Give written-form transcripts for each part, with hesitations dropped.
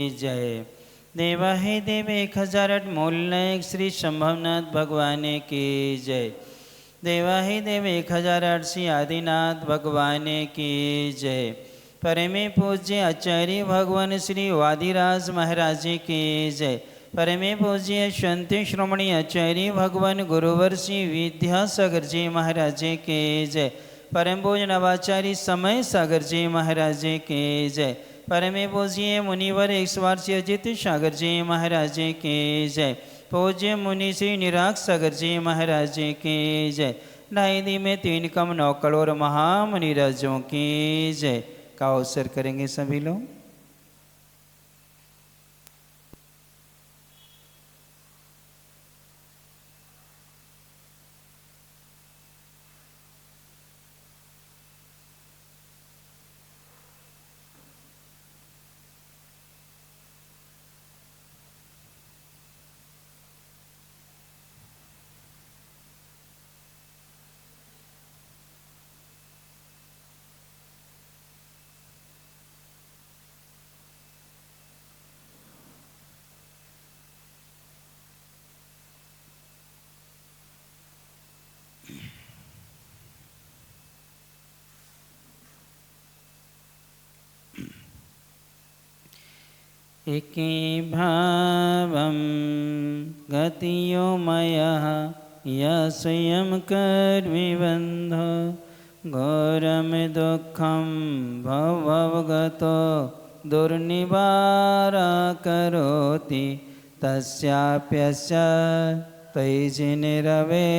जय। देवा हे देव 1008 मूल नायक श्री संभवनाथ भगवान की जय। देवा हे देव 1008 श्री आदिनाथ भगवान की जय। परमे पूज्य आचार्य भगवान श्री वादिराज महाराज की जय। परमे पूज्य शांति श्रोमणी आचार्य भगवान गुरुवर श्री विद्यासागर जी महाराज की जय। परम पूज्य नवाचार्य समय सागर जी महाराज की जय। परमे पूज्य मुनिवर 108 अजित सागर जी महाराज की जय। पूज्य मुनि श्री निराग सागर जी महाराज की जय। ढाई दी में 3 कम 9 करोड़ महामुनिराजों की जय का अवसर करेंगे सभी लोग। एके भावं गतियोमयः यस्यं कर्मिबन्धो घोरं दुःखं भवगतो दुर्निवारकरोति तस्याप्यस्य तैजिनिरवे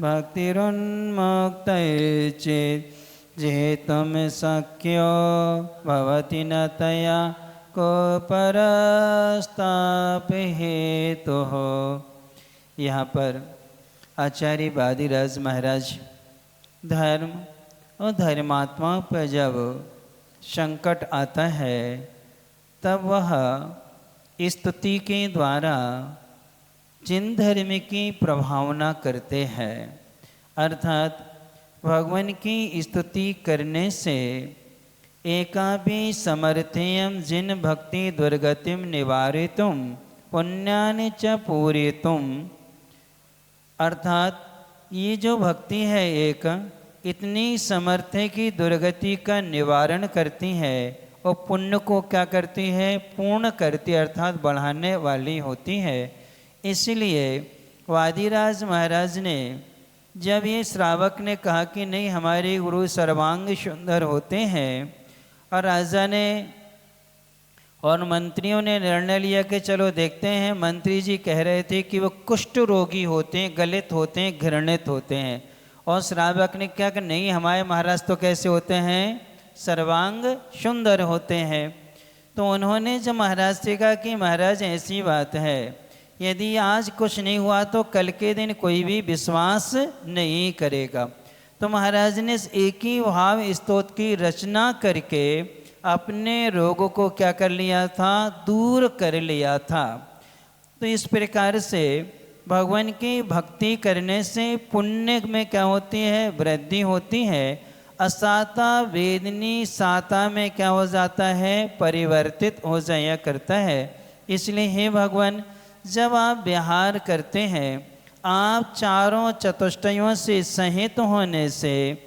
भक्तिरुन्मुक्तैर्चेत् जेतुं शक्यो भवति न तया को परस्ताप हेतु हो। यहाँ पर आचार्य वादिराज महाराज धर्म और धर्मात्मा पर जब संकट आता है तब वह स्तुति के द्वारा जिन धर्म की प्रभावना करते हैं, अर्थात भगवान की स्तुति करने से एकापि समर्थेयं जिन भक्ति दुर्गतिम निवारितुम पुण्यानि च पूरितुम, अर्थात ये जो भक्ति है एक इतनी समर्थ है कि दुर्गति का निवारण करती है और पुण्य को क्या करती है, पूर्ण करती अर्थात बढ़ाने वाली होती है। इसलिए वादिराज महाराज ने जब ये श्रावक ने कहा कि नहीं हमारे गुरु सर्वांग सुंदर होते हैं, और राजा ने और मंत्रियों ने निर्णय लिया कि चलो देखते हैं। मंत्री जी कह रहे थे कि वो कुष्ठ रोगी होते हैं, गलित होते हैं, घृणित होते हैं, और श्रावक ने क्या कि नहीं हमारे महाराज तो कैसे होते हैं, सर्वांग सुंदर होते हैं। तो उन्होंने जब महाराज से कहा कि महाराज ऐसी बात है, यदि आज कुछ नहीं हुआ तो कल के दिन कोई भी विश्वास नहीं करेगा। तो महाराज ने एक ही भाव स्तोत्र की रचना करके अपने रोगों को क्या कर लिया था, दूर कर लिया था। तो इस प्रकार से भगवान की भक्ति करने से पुण्य में क्या होती है, वृद्धि होती है। असाता वेदनी साता में क्या हो जाता है, परिवर्तित हो जाया करता है। इसलिए हे भगवान, जब आप विहार करते हैं, आप चारों चतुष्टयों से सहित होने से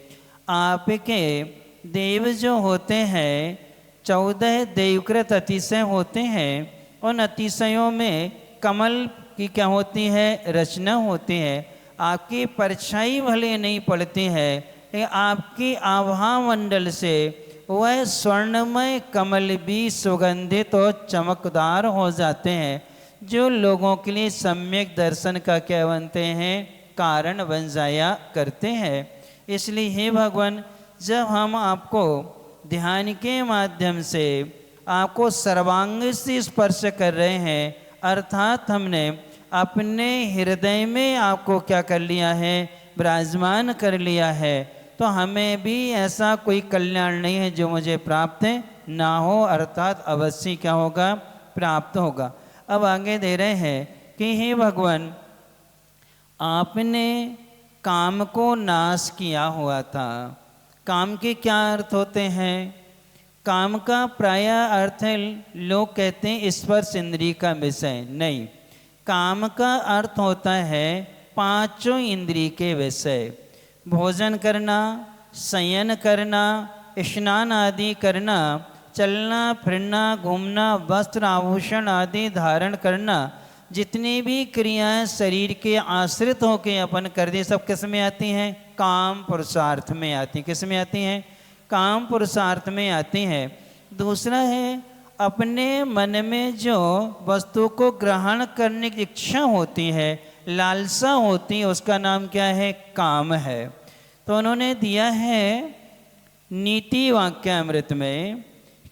आपके देव जो होते हैं 14 देवकृत अतिशय होते हैं। उन अतिशयों में कमल की क्या होती है, रचना होती है। आपकी परछाई भले नहीं पड़ती है, लेकिन आपकी आभा मंडल से वह स्वर्णमय कमल भी सुगंधित और चमकदार हो जाते हैं, जो लोगों के लिए सम्यक दर्शन का क्या बनते हैं, कारण बन जाया करते हैं। इसलिए हे भगवान, जब हम आपको ध्यान के माध्यम से आपको सर्वांग से स्पर्श कर रहे हैं, अर्थात हमने अपने हृदय में आपको क्या कर लिया है, विराजमान कर लिया है, तो हमें भी ऐसा कोई कल्याण नहीं है जो मुझे प्राप्त ना हो, अर्थात अवश्य क्या होगा, प्राप्त होगा। अब आगे दे रहे हैं कि हे भगवान, आपने काम को नाश किया हुआ था। काम के क्या अर्थ होते हैं, काम का प्राय अर्थ है, लोग कहते हैं स्पर्श इंद्रिय का विषय, नहीं, काम का अर्थ होता है पांचों इंद्रिय के विषय। भोजन करना, शयन करना, स्नान आदि करना, चलना फिरना, घूमना, वस्त्र आभूषण आदि धारण करना, जितनी भी क्रियाएं शरीर के आश्रित होकर अपन कर दे, सब किस में आती हैं? काम पुरुषार्थ में आती हैं। किस में आती हैं? काम पुरुषार्थ में आती हैं। दूसरा है, अपने मन में जो वस्तु को ग्रहण करने की इच्छा होती है, लालसा होती है, उसका नाम क्या है? काम है। तो उन्होंने दिया है नीति वाक्यामृत में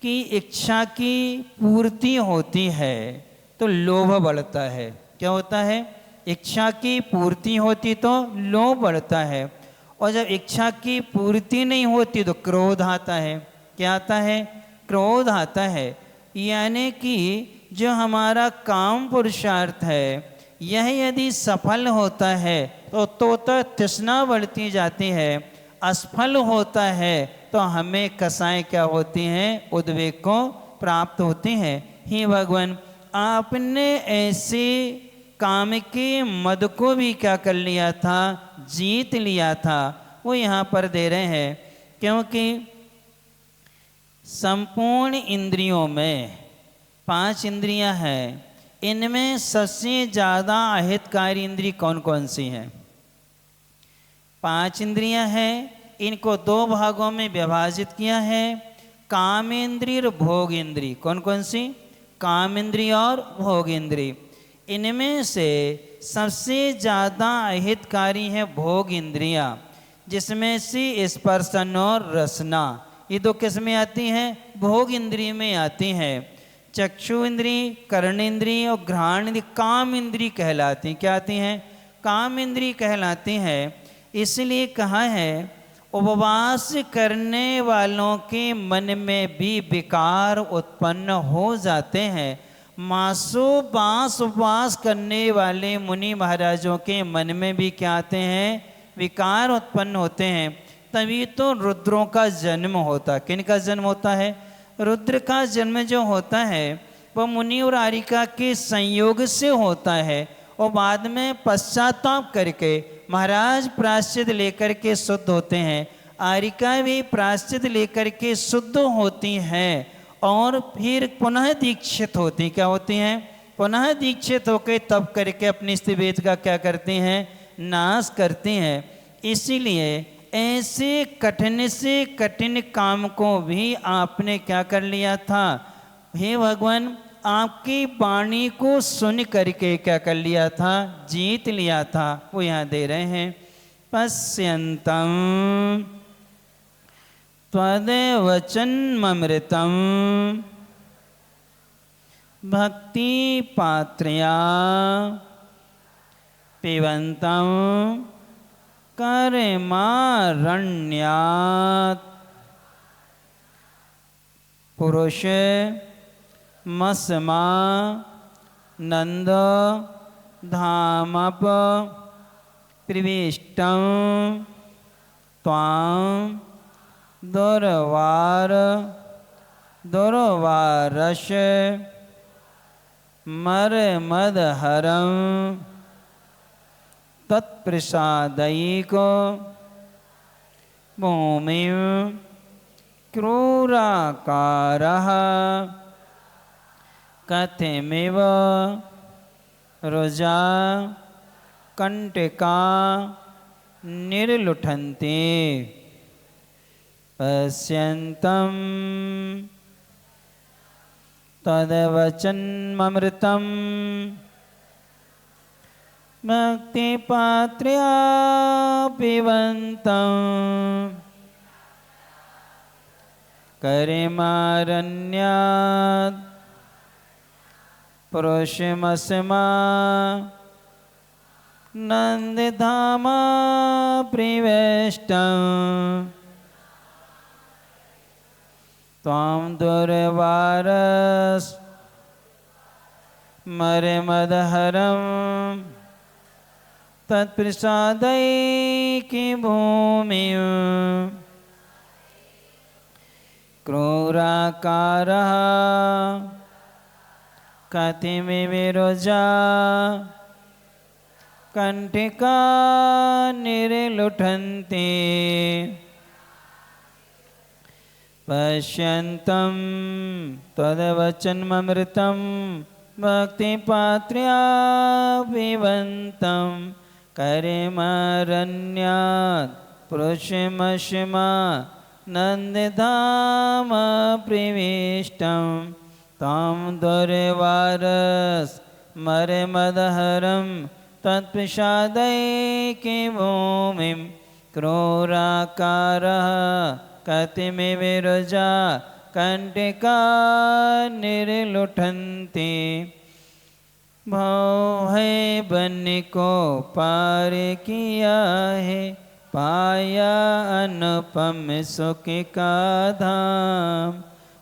कि इच्छा की पूर्ति होती है तो लोभ बढ़ता है। क्या होता है? इच्छा की पूर्ति होती तो लोभ बढ़ता है, और जब इच्छा की पूर्ति नहीं होती तो क्रोध आता है। क्या आता है? क्रोध आता है। यानी कि जो हमारा काम पुरुषार्थ है, यह यदि सफल होता है तो तृष्णा बढ़ती जाती है, असफल होता है तो हमें कसाएं क्या होती हैं? उद्वेग को प्राप्त होती हैं। हे भगवान, आपने ऐसे काम के मद को भी क्या कर लिया था? जीत लिया था। वो यहाँ पर दे रहे हैं, क्योंकि संपूर्ण इंद्रियों में 5 इंद्रियां हैं, इनमें सबसे ज़्यादा अहितकारी इंद्रिय कौन कौन सी हैं? 5 इंद्रियां हैं, इनको 2 भागों में विभाजित किया है, काम इंद्रिय और भोग इंद्रिय। कौन कौन सी? काम इंद्रिय और भोग इंद्रिय। इनमें से सबसे ज़्यादा अहितकारी है भोग इंद्रियां, जिसमें से स्पर्शन और रसना, ये 2 किस में आती हैं? भोग इंद्रिय में आती हैं। चक्षु इंद्रिय, कर्ण इंद्रिय और घ्राण इंद्रिय काम इंद्रिय कहलाती हैं। क्या आती हैं? काम इंद्रिय कहलाती हैं। इसलिए कहा है, उपवास करने वालों के मन में भी विकार उत्पन्न हो जाते हैं। मासों मास उपवास करने वाले मुनि महाराजों के मन में भी क्या आते हैं? विकार उत्पन्न होते हैं। तभी तो रुद्रों का जन्म होता। किन का जन्म होता है? रुद्र का जन्म जो होता है वह मुनि और आरिका के संयोग से होता है, और बाद में पश्चाताप करके महाराज प्रायश्चित लेकर के शुद्ध होते हैं। आरिका भी प्रायश्चित लेकर के शुद्ध होती हैं और फिर पुनः दीक्षित होती। क्या होती हैं? पुनः दीक्षित होकर तब करके अपनी स्त्रीवेद का क्या करती हैं? नाश करती हैं। इसीलिए ऐसे कठिन से कठिन काम को भी आपने क्या कर लिया था? हे भगवान, आपकी वाणी को सुन करके क्या कर लिया था? जीत लिया था। वो यहाँ दे रहे हैं, पश्यन्तम त्वद्वचनमृतं भक्ति पात्रया पिबन्तं कर्मारण्यात् पुरुष मस्मा नंद धामप प्रविष्टं त्वां दुर्वारश मर्मदहरं तत्प्रसादैको भूमिं क्रूराकारः कथमिव रुजा कंटका निर्लुठन्ते पश्यन्तं तद्वचनमृतं भक्तिपात्रया पिबन्तं कर्मारण्यात् पुरुषमस्मा नंदधामा प्रविष्टं त्वां दुर्वारस मर्मदहरं तत्प्रसादैकी भूमिं क्रूराकारः कतिमिविरुजा कंटिका निर्लुठन्ति पश्यन्तं त्वद्वचनममृतं भक्तिपात्र्या पिबन्तं करिमरण्यात् पुरुषमश्मा नन्दधाम प्रविष्टं तं दुर्वारस्मरमदहरं तत्प्रसादैके भूमिं क्रूराकारः कतिमिविरुजा कंटिका निर्लुठन्ति भव है बन्य को पार किया है पाया अनुपम सुख का धाम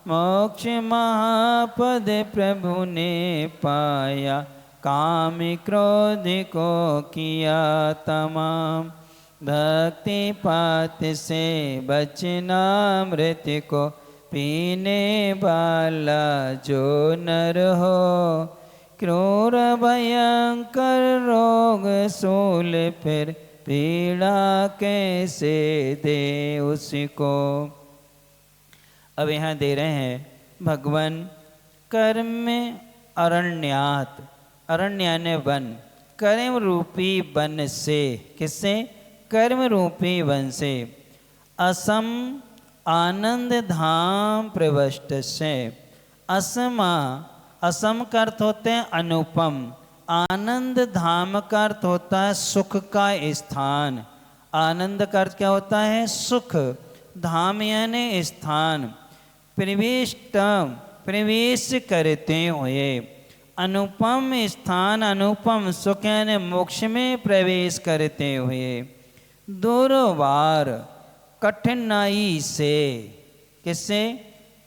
मोक्ष महापद प्रभु ने पाया काम क्रोध को किया तमाम भक्ति पात से बचना मृत्यु को पीने वाला जो नर हो क्रूर भयंकर रोग सूल फिर पीड़ा कैसे दे उसको। अब यहाँ दे रहे हैं भगवान कर्म अरण्यात, अरण्य यानी वन, कर्म रूपी वन से, किससे? कर्म रूपी वन से, असम आनंद धाम प्रविष्ट से। असमा, असम का अर्थ होते हैं अनुपम, आनंद धाम का अर्थ होता है सुख का स्थान। आनंद का अर्थ क्या होता है? सुख। धाम यानी स्थान। प्रविष्टम, प्रवेश करते हुए। अनुपम स्थान, अनुपम सुख यानी मोक्ष में प्रवेश करते हुए। दुर्वार, कठिनाई से, किससे?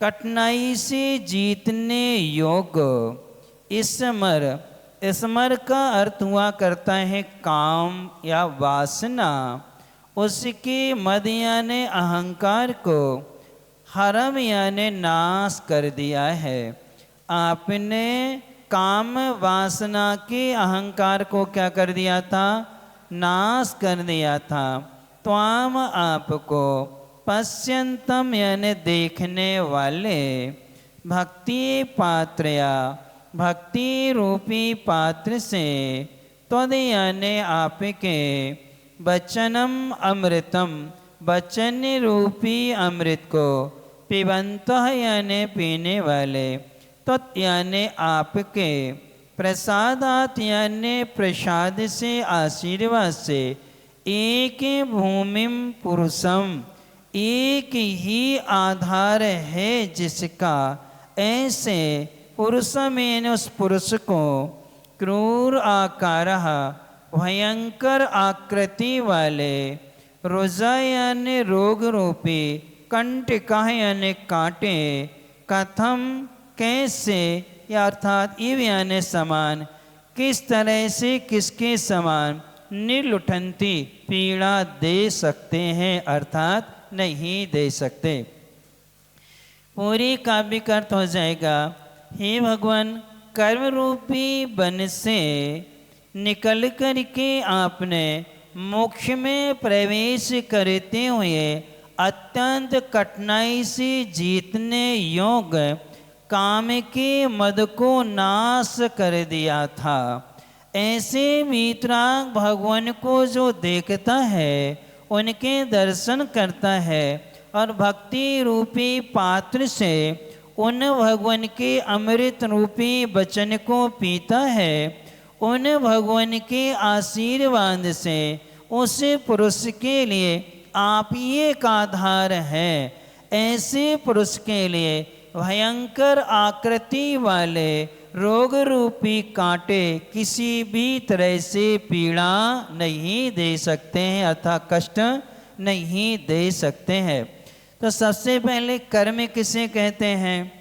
कठिनाई से जीतने योग्य। स्मर, स्मर का अर्थ हुआ करता है काम या वासना, उसके मद यानी अहंकार को हरम यानी नाश कर दिया है। आपने काम वासना के अहंकार को क्या कर दिया था? नाश कर दिया था। त्वाम आपको, पश्यंतम यानी देखने वाले, भक्ति पात्रया, भक्ति रूपी पात्र से, त्वद यानी आपके, वचनम अमृतम, वचन रूपी अमृत को, पिबंत यानी पीने वाले, तत् यानी आपके, प्रसादात यानी प्रसाद से, आशीर्वाद से, एक भूमिम पुरुषम, एक ही आधार है जिसका, ऐसे पुरुषम यानी उस पुरुष को, क्रूर आकारः भयंकर आकृति वाले, रोजा यानी रोग रूपी, कंटिका यानी कांटे, कथम कैसे, या अर्थात इव यानी समान, किस तरह से, किसके समान, निर्लुठंती पीड़ा दे सकते हैं, अर्थात नहीं दे सकते। पूरी काव्य का अर्थ हो जाएगा, हे भगवान कर्म रूपी वन से निकल कर के आपने मोक्ष में प्रवेश करते हुए अत्यंत कठिनाई से जीतने योग्य काम के मद को नाश कर दिया था। ऐसे वीतराग भगवान को जो देखता है, उनके दर्शन करता है और भक्ति रूपी पात्र से उन भगवान के अमृत रूपी वचन को पीता है, उन भगवान के आशीर्वाद से उस पुरुष के लिए आप ही एक आधार है। ऐसे पुरुष के लिए भयंकर आकृति वाले रोग रूपी कांटे किसी भी तरह से पीड़ा नहीं दे सकते हैं, अर्थात कष्ट नहीं दे सकते हैं। तो सबसे पहले कर्म किसे कहते हैं?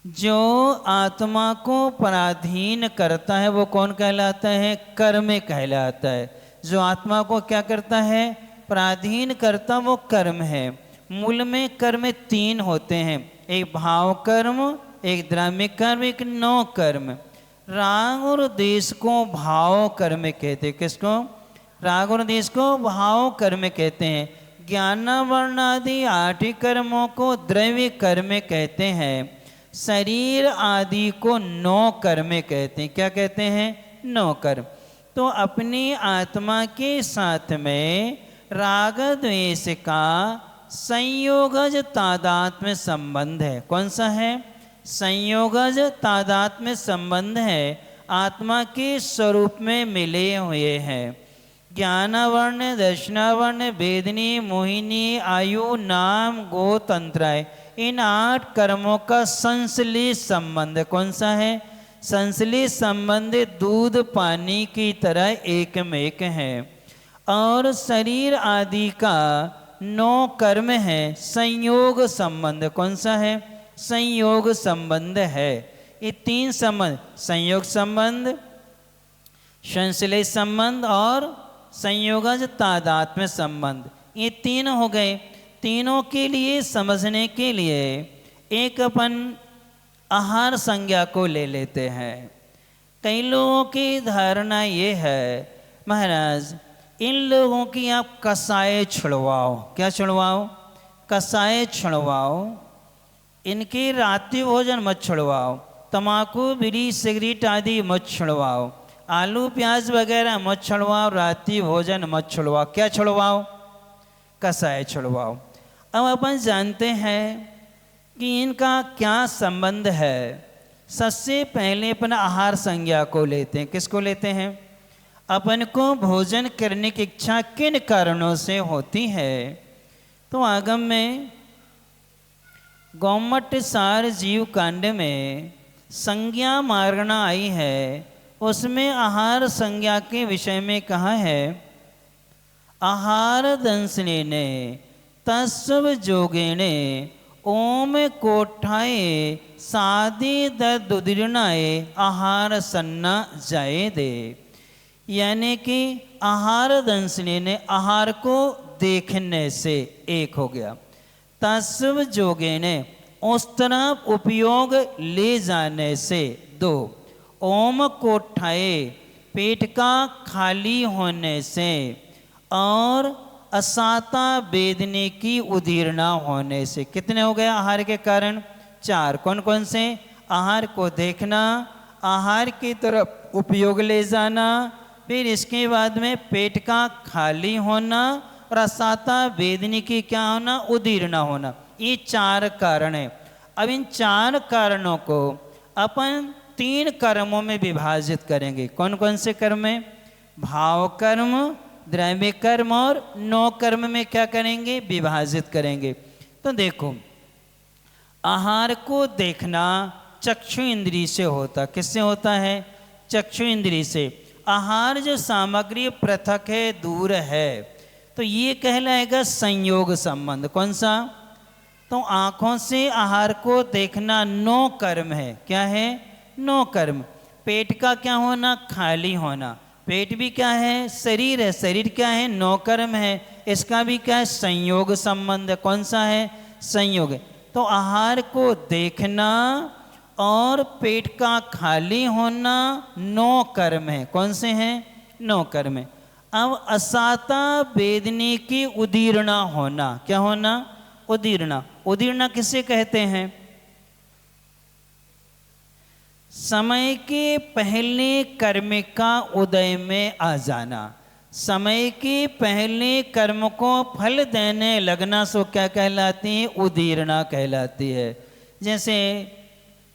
जो आत्मा को पराधीन करता है वो कौन कहलाता है? कर्म कहलाता है। जो आत्मा को क्या करता है? पराधीन करता, वो कर्म है। मूल में कर्म 3 होते हैं, एक भाव कर्म, एक द्रव्य कर्म, एक नौ कर्म। राग और द्वेष को भाव कर्म कहते हैं। किसको? राग और द्वेष को भाव कर्म कहते हैं। ज्ञान वर्ण आदि 8 कर्मों को द्रव्य कर्म कहते हैं। शरीर आदि को 9 कर्म कहते हैं। क्या कहते हैं? 9 कर्म। तो अपनी आत्मा के साथ में राग द्वेष का संयोगज तादात्म्य संबंध है। कौन सा है? संयोगज तादात्म्य संबंध है, आत्मा के स्वरूप में मिले हुए हैं। ज्ञानवर्ण, दर्शनावर्ण, वेदनी, मोहिनी, आयु, नाम, गोतंत्राय, इन 8 कर्मों का संश्लेष संबंध कौन सा है? संश्लेष संबंध दूध पानी की तरह एक में एक है। और शरीर आदि का 9 कर्म है, संयोग संबंध कौन सा है? संयोग संबंध है। ये 3 संबंध, संयोग संबंध, संश्लेष संबंध और संयोगज तादात्म्य संबंध, ये 3 हो गए। तीनों के लिए समझने के लिए एक अपन आहार संज्ञा को ले लेते हैं। कई लोगों की धारणा ये है, महाराज इन लोगों की आप कसाए छुड़वाओ। क्या छुड़वाओ? कसाए छुड़वाओ। इनके रात्रि भोजन मत छुड़वाओ, तम्बाकू, बीड़ी, सिगरेट आदि मत छुड़वाओ, आलू प्याज वगैरह मत छुड़वाओ, रात्रि भोजन मत छुड़वाओ। क्या छुड़वाओ? कसाए छुड़वाओ। अब अपन जानते हैं कि इनका क्या संबंध है। सबसे पहले अपन आहार संज्ञा को लेते हैं। किसको लेते हैं? अपन को भोजन करने की इच्छा किन कारणों से होती है? तो आगम में गौमट सार जीव कांड में संज्ञा मारणा आई है, उसमें आहार संज्ञा के विषय में कहा है, आहार दंसने ने तस्व जोगेणे ओम कोठाए सादे दुदीर्णाए आहार सन्ना जाए दे। यानी कि आहार दंसने ने आहार को देखने से एक हो गया, तस्व जोगेणे उस तरफ उपयोग ले जाने से 2, ओम कोठाए पेट का खाली होने से, और असाता वेदने की उदीर्णा होने से। कितने हो गए आहार के कारण? 4। कौन कौन से? आहार को देखना, आहार की तरफ उपयोग ले जाना, फिर इसके बाद में पेट का खाली होना, और असाता वेदने की क्या होना? उदीर्णा होना। ये 4 कारण है। अब इन 4 कारणों को अपन 3 कर्मों में विभाजित करेंगे। कौन कौन से कर्म में? भाव कर्म, द्रव्य कर्म और 9 कर्म में क्या करेंगे? विभाजित करेंगे। तो देखो, आहार को देखना चक्षु इंद्री से होता। किससे होता है? चक्षु इंद्री से। आहार जो सामग्री पृथक है, दूर है, तो ये कहलाएगा संयोग संबंध। कौन सा? तो आँखों से आहार को देखना 9 कर्म है। क्या है? 9 कर्म। पेट का क्या होना? खाली होना। पेट भी क्या है? शरीर है। शरीर क्या है? 9 कर्म है। इसका भी क्या है? संयोग संबंध। कौन सा है? संयोग। तो आहार को देखना और पेट का खाली होना 9 कर्म है। कौन से हैं? 9 कर्म है। अब असाता वेदने की उदीर्णा होना। क्या होना? उदीर्णा। उदीर्णा किसे कहते हैं? समय के पहले कर्म का उदय में आ जाना। समय के पहले कर्म को फल देने लगना सो क्या कहलाती है? उदीर्णा कहलाती है। जैसे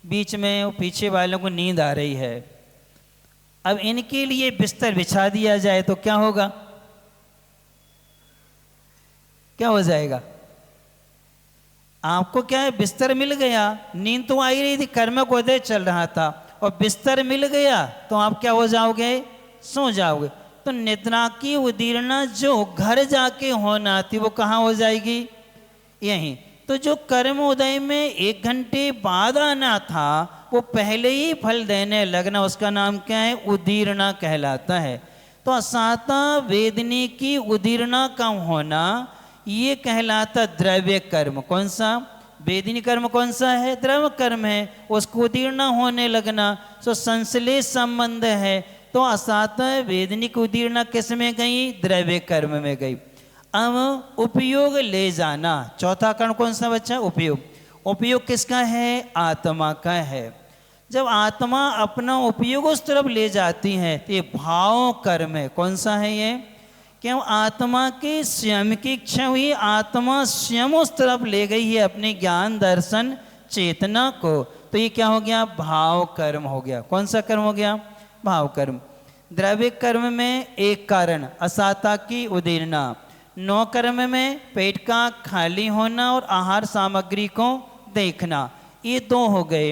बीच में पीछे वालों को नींद आ रही है, अब इनके लिए बिस्तर बिछा दिया जाए तो क्या होगा? क्या हो जाएगा? आपको क्या है? बिस्तर मिल गया, नींद तो आ ही रही थी, कर्म को उदय चल रहा था, और बिस्तर मिल गया तो आप क्या हो जाओगे? सो जाओगे। तो निद्रा की उदीर्णा जो घर जाके होना थी वो कहाँ हो जाएगी? यहीं। तो जो कर्म उदय में 1 घंटे बाद आना था वो पहले ही फल देने लगना, उसका नाम क्या है? उदीर्णा कहलाता है। तो असाता वेदने की उदीर्णा का होना ये कहलाता द्रव्य कर्म। कौन सा? वेदिनी कर्म कौन सा है? द्रव्य कर्म है। उसको उदीर्ण होने लगना तो संश्लेष संबंध है। तो असातः वेदनिक उदीर्ण किस में गई? द्रव्य कर्म में गई। अब उपयोग ले जाना, चौथा कर्ण कौन सा बच्चा? उपयोग। उपयोग किसका है? आत्मा का है। जब आत्मा अपना उपयोग उस तरफ ले जाती है तो ये भाव कर्म है। कौन सा है ये? क्यों? आत्मा की स्वयं की इच्छा हुई, आत्मा स्वयं उस तरफ ले गई है अपने ज्ञान दर्शन चेतना को, तो ये क्या हो गया? भाव कर्म हो गया। कौन सा कर्म हो गया? भाव कर्म। द्रव्य कर्म में एक कारण असाता की उदीरना, नौ कर्म में पेट का खाली होना और आहार सामग्री को देखना, ये दो हो गए।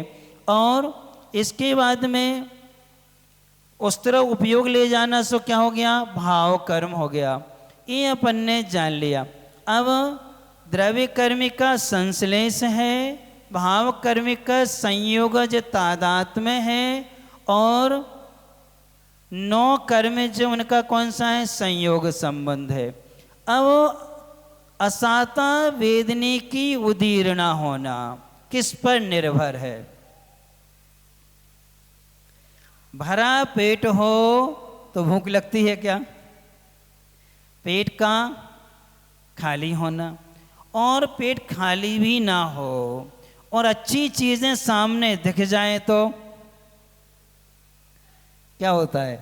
और इसके बाद में उस तरह उपयोग ले जाना सो क्या हो गया? भाव कर्म हो गया। ये अपन ने जान लिया। अब द्रव्य कर्म का संश्लेष है, भाव कर्म का संयोगज तादात्म्य है, और नौ कर्म जो उनका कौन सा है? संयोग संबंध है। अब असाता वेदनी की उदीर्णा होना किस पर निर्भर है? भरा पेट हो तो भूख लगती है क्या? पेट का खाली होना, और पेट खाली भी ना हो और अच्छी चीजें सामने दिख जाए तो क्या होता है?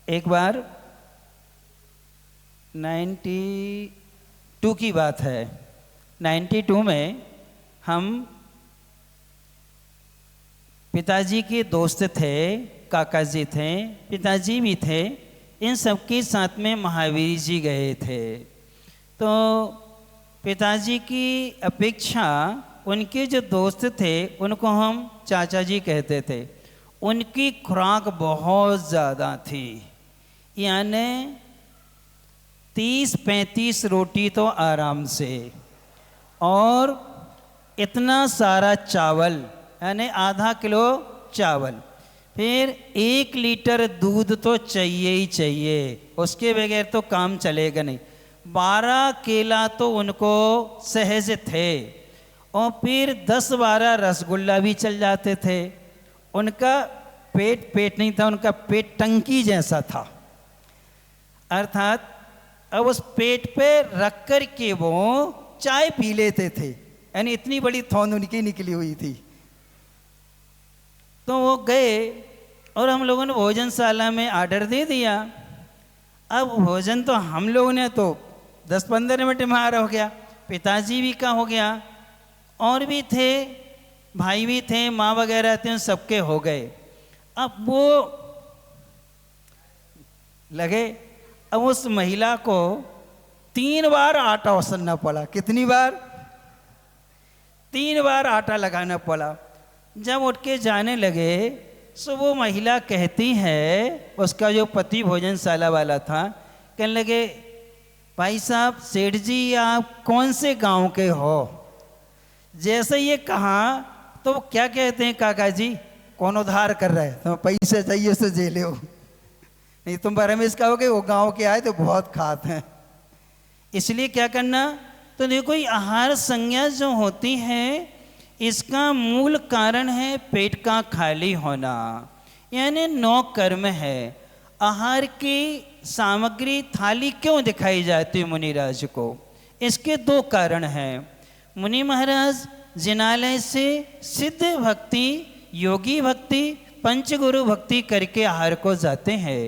एक बार 92 की बात है, 92 में हम पिताजी के दोस्त थे, काका जी थे, पिताजी भी थे, इन सबके साथ में महावीर जी गए थे। तो पिताजी की अपेक्षा उनके जो दोस्त थे उनको हम चाचा जी कहते थे। उनकी खुराक बहुत ज़्यादा थी, यानी 30-35 रोटी तो आराम से, और इतना सारा चावल, यानी आधा किलो चावल, फिर 1 लीटर दूध तो चाहिए ही चाहिए, उसके बगैर तो काम चलेगा नहीं। 12 केला तो उनको सहज थे, और फिर 10-12 रसगुल्ला भी चल जाते थे। उनका पेट नहीं था, उनका पेट टंकी जैसा था। अर्थात अब उस पेट पे रख कर के वो चाय पी लेते थे, यानी इतनी बड़ी थौन उनकी निकली हुई थी। तो वो गए और हम लोगों ने भोजनशाला में आर्डर दे दिया। अब भोजन तो हम लोगों ने तो 10-15 मिनट में आ हो गया, पिताजी भी का हो गया, और भी थे, भाई भी थे, माँ वगैरह थे, सबके हो गए। अब वो लगे, अब उस महिला को 3 बार आटा उसलना पड़ा। कितनी बार? 3 बार आटा लगाना पड़ा। जब उठ के जाने लगे तो वो महिला कहती है, उसका जो पति भोजनशाला वाला था, कहने लगे, भाई साहब, सेठ जी आप कौन से गांव के हो? जैसे ये कहा तो क्या कहते हैं, काका जी कौन उधार कर रहा है, तो पैसे चाहिए उसे जे ले, नहीं तुम बारे में इसका हो कि वो गांव के आए तो बहुत खाते हैं। इसलिए क्या करना, तो देखो ये आहार संज्ञा जो होती है इसका मूल कारण है पेट का खाली होना, यानी 9 कर्म है। आहार की सामग्री थाली क्यों दिखाई जाती है मुनिराज को? इसके 2 कारण हैं। मुनि महाराज जिनालय से सिद्ध भक्ति, योगी भक्ति, पंचगुरु भक्ति करके आहार को जाते हैं।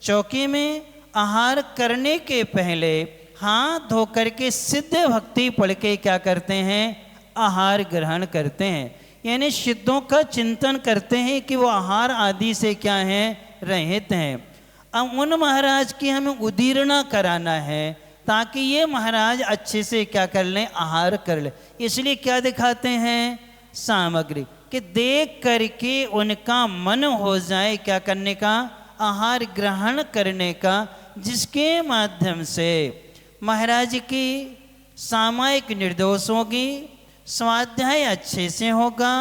चौकी में आहार करने के पहले हाथ धो करके सिद्ध भक्ति पढ़ के क्या करते हैं, आहार ग्रहण करते हैं, यानी सिद्धों का चिंतन करते हैं कि वो आहार आदि से क्या है, रहित हैं। अब उन महाराज की हमें उदीर्णा कराना है ताकि ये महाराज अच्छे से क्या कर लें, आहार कर ले। इसलिए क्या दिखाते हैं, सामग्री, कि देख करके उनका मन हो जाए क्या करने का, आहार ग्रहण करने का, जिसके माध्यम से महाराज की सामायिक निर्दोष होगी, स्वाध्याय अच्छे से होगा,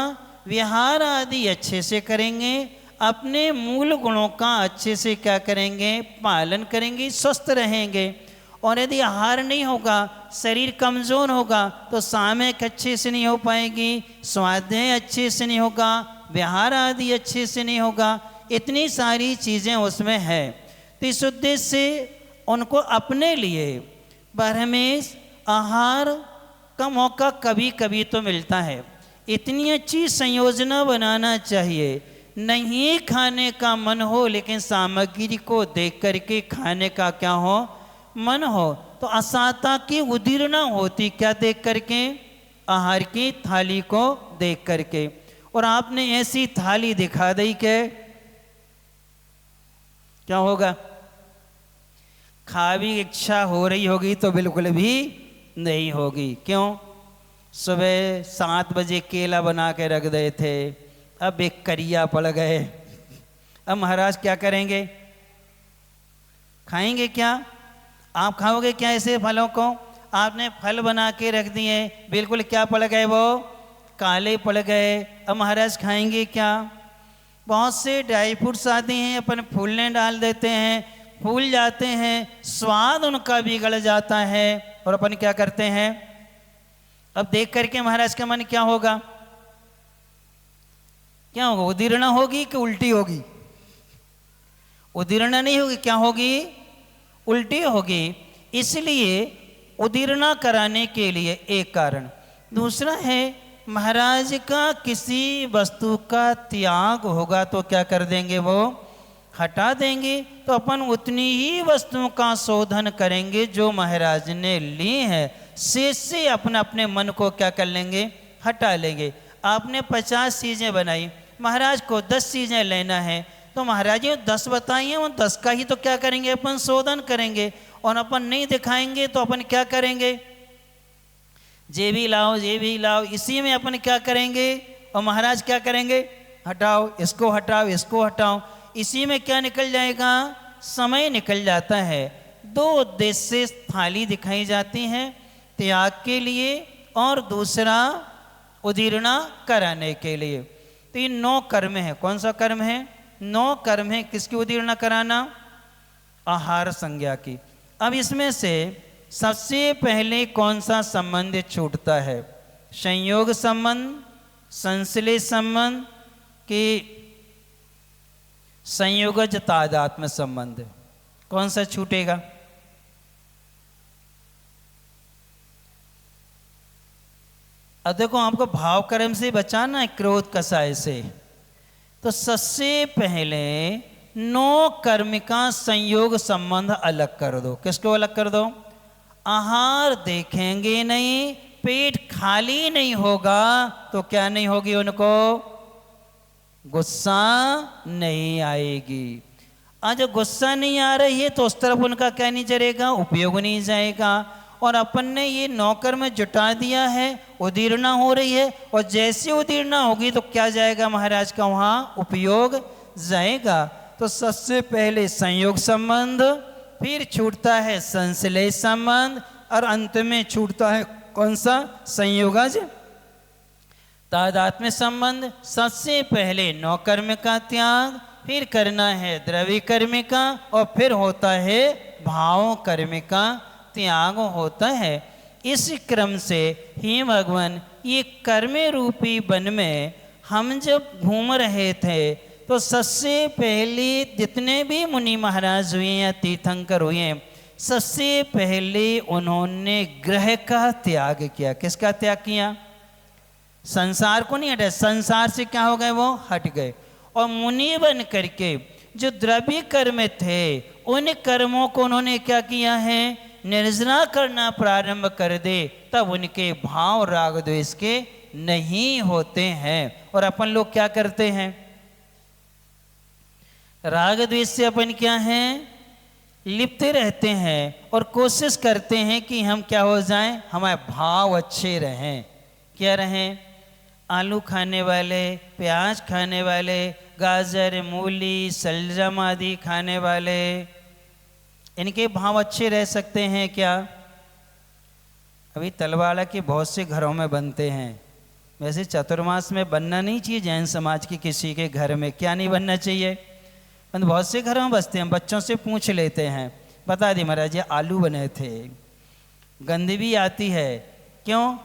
विहार आदि अच्छे से करेंगे, अपने मूल गुणों का अच्छे से क्या करेंगे, पालन करेंगे, स्वस्थ रहेंगे। और यदि आहार नहीं होगा, शरीर कमज़ोर होगा, तो सामयिक अच्छे से नहीं हो पाएगी, स्वाध्याय अच्छे से नहीं होगा, विहार आदि अच्छे से नहीं होगा। इतनी सारी चीज़ें उसमें है। तो इस उद्देश्य से उनको अपने लिए बरहमेश आहार का मौका कभी कभी तो मिलता है। इतनी अच्छी संयोजना बनाना चाहिए, नहीं खाने का मन हो लेकिन सामग्री को देख करके खाने का क्या हो, मन हो। तो असाता की उदीर्णा होती क्या देख करके, आहार की थाली को देख करके। और आपने ऐसी थाली दिखा दी के क्या होगा, खा भी इच्छा हो रही होगी तो बिल्कुल भी नहीं होगी। क्यों, सुबह 7 बजे केला बना के रख दे थे, अब एक करिया पड़ गए, अब महाराज क्या करेंगे, खाएंगे क्या? आप खाओगे क्या ऐसे फलों को? आपने फल बना के रख दिए, बिल्कुल क्या पड़ गए, वो काले पड़ गए, अब महाराज खाएंगे क्या? बहुत से ड्राई फ्रूट्स आते हैं, अपन फूलने डाल देते हैं, फूल जाते हैं, स्वाद उनका बिगड़ जाता है, और अपन क्या करते हैं, अब देख करके महाराज का मन क्या होगा, क्या होगा, उदीर्णा होगी कि उल्टी होगी? उदीर्णा नहीं होगी, क्या होगी, उल्टी होगी। इसलिए उदीर्णा कराने के लिए एक कारण। दूसरा है, महाराज का किसी वस्तु का त्याग होगा तो क्या कर देंगे, वो हटा देंगे। तो अपन उतनी ही वस्तुओं का शोधन करेंगे जो महाराज ने ली है, शेष से अपने अपने मन को क्या कर लेंगे, हटा लेंगे। आपने 50 चीज़ें बनाई, महाराज को 10 चीज़ें लेना है, तो महाराज जी 10 बताइए, उन 10 का ही तो क्या करेंगे, अपन शोधन करेंगे। और अपन नहीं दिखाएंगे तो अपन क्या करेंगे, जे भी लाओ जे भी लाओ, इसी में अपन क्या करेंगे, और महाराज क्या करेंगे, हटाओ इसको, हटाओ इसको, हटाओ, इसी में क्या निकल जाएगा, समय निकल जाता है। 2 उद्देश्य से थाली दिखाई जाती है, त्याग के लिए और दूसरा उदीर्णा कराने के लिए। तो ये 9 कर्म है। कौन सा कर्म है, 9 कर्म है। किसकी उदीर्णा कराना, आहार संज्ञा की। अब इसमें से सबसे पहले कौन सा संबंध छूटता है, संयोग संबंध, संश्लेष संबंध कि संयोगज तादात्म्य संबंध, कौन सा छूटेगा? अब देखो, आपको भाव कर्म से बचाना है, क्रोध कसाय से, तो सबसे पहले 9 कर्म का संयोग संबंध अलग कर दो। किसको अलग कर दो? आहार देखेंगे नहीं, पेट खाली नहीं होगा तो क्या नहीं होगी, उनको गुस्सा नहीं आएगी। आज गुस्सा नहीं आ रही है तो उस तरफ उनका क्या नहीं चलेगा, उपयोग नहीं जाएगा। और अपन ने ये 9 कर्म जुटा दिया है, उदीर्णा हो रही है, और जैसे उदीर्णा होगी तो क्या जाएगा महाराज का, वहाँ उपयोग जाएगा। तो सबसे पहले संयोग संबंध, फिर छूटता है संश्लेष संबंध, और अंत में छूटता है कौन सा, संयोगज तादात्म्य संबंध। सबसे पहले 9 कर्म का त्याग, फिर करना है द्रव्य कर्म का, और फिर होता है भाव कर्म का त्याग होता है। इस क्रम से ही भगवान ये कर्म रूपी वन में हम जब घूम रहे थे तो सबसे पहले जितने भी मुनि महाराज हुए या तीर्थंकर हुए, सबसे पहले उन्होंने ग्रह का त्याग किया। किसका त्याग किया? संसार को नहीं हटे, संसार से क्या हो गए, वो हट गए। और मुनि बन करके जो द्रव्य कर्म थे उन कर्मों को उन्होंने क्या किया है, निर्जना करना प्रारंभ कर दे, तब उनके भाव राग द्वेष के नहीं होते हैं। और अपन लोग क्या करते हैं, राग द्वेष से अपन क्या हैं, लिप्त रहते हैं और कोशिश करते हैं कि हम क्या हो जाएं, हमारे भाव अच्छे रहें। क्या रहें? आलू खाने वाले, प्याज खाने वाले, गाजर, मूली, शलजम आदि खाने वाले, इनके भाव अच्छे रह सकते हैं क्या? अभी तलवाड़ा के बहुत से घरों में बनते हैं, वैसे चतुर्मास में बनना नहीं चाहिए जैन समाज के किसी के घर में, क्या नहीं बनना चाहिए? बहुत से घरों में बसते हैं, बच्चों से पूछ लेते हैं, बता दी महाराज ये आलू बने थे, गंध भी आती है, क्यों?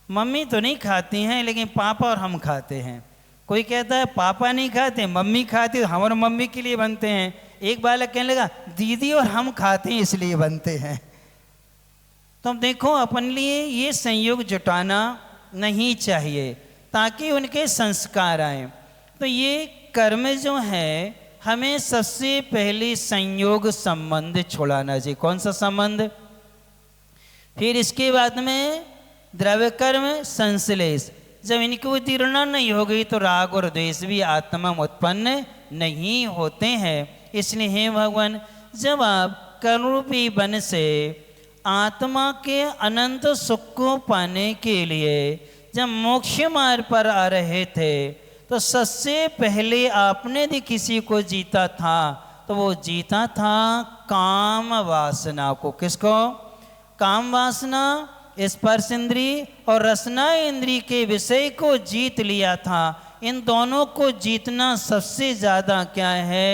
मम्मी तो नहीं खाती हैं लेकिन पापा और हम खाते हैं। कोई कहता है पापा नहीं खाते, मम्मी खाती, हम और मम्मी के लिए बनते हैं। एक बालक कहने लगा दीदी और हम खाते हैं इसलिए बनते हैं। तो देखो अपन लिए ये संयोग जुटाना नहीं चाहिए ताकि उनके संस्कार आए। तो ये कर्म जो है हमें सबसे पहले संयोग संबंध छोड़ाना चाहिए। कौन सा संबंध? फिर इसके बाद में द्रव्य कर्म संश्लेष। जब इनकी उत्तीर्ण नहीं हो गई तो राग और द्वेष भी आत्मा में उत्पन्न नहीं होते हैं। इसलिए हे भगवान, जब आप कर्मरूपी वन से आत्मा के अनंत सुख को पाने के लिए जब मोक्ष मार्ग पर आ रहे थे तो सबसे पहले आपने यदि किसी को जीता था तो वो जीता था काम वासना को। किसको? काम वासना, स्पर्श इंद्रिय और रसना इंद्रिय के विषय को जीत लिया था। इन दोनों को जीतना सबसे ज़्यादा क्या है?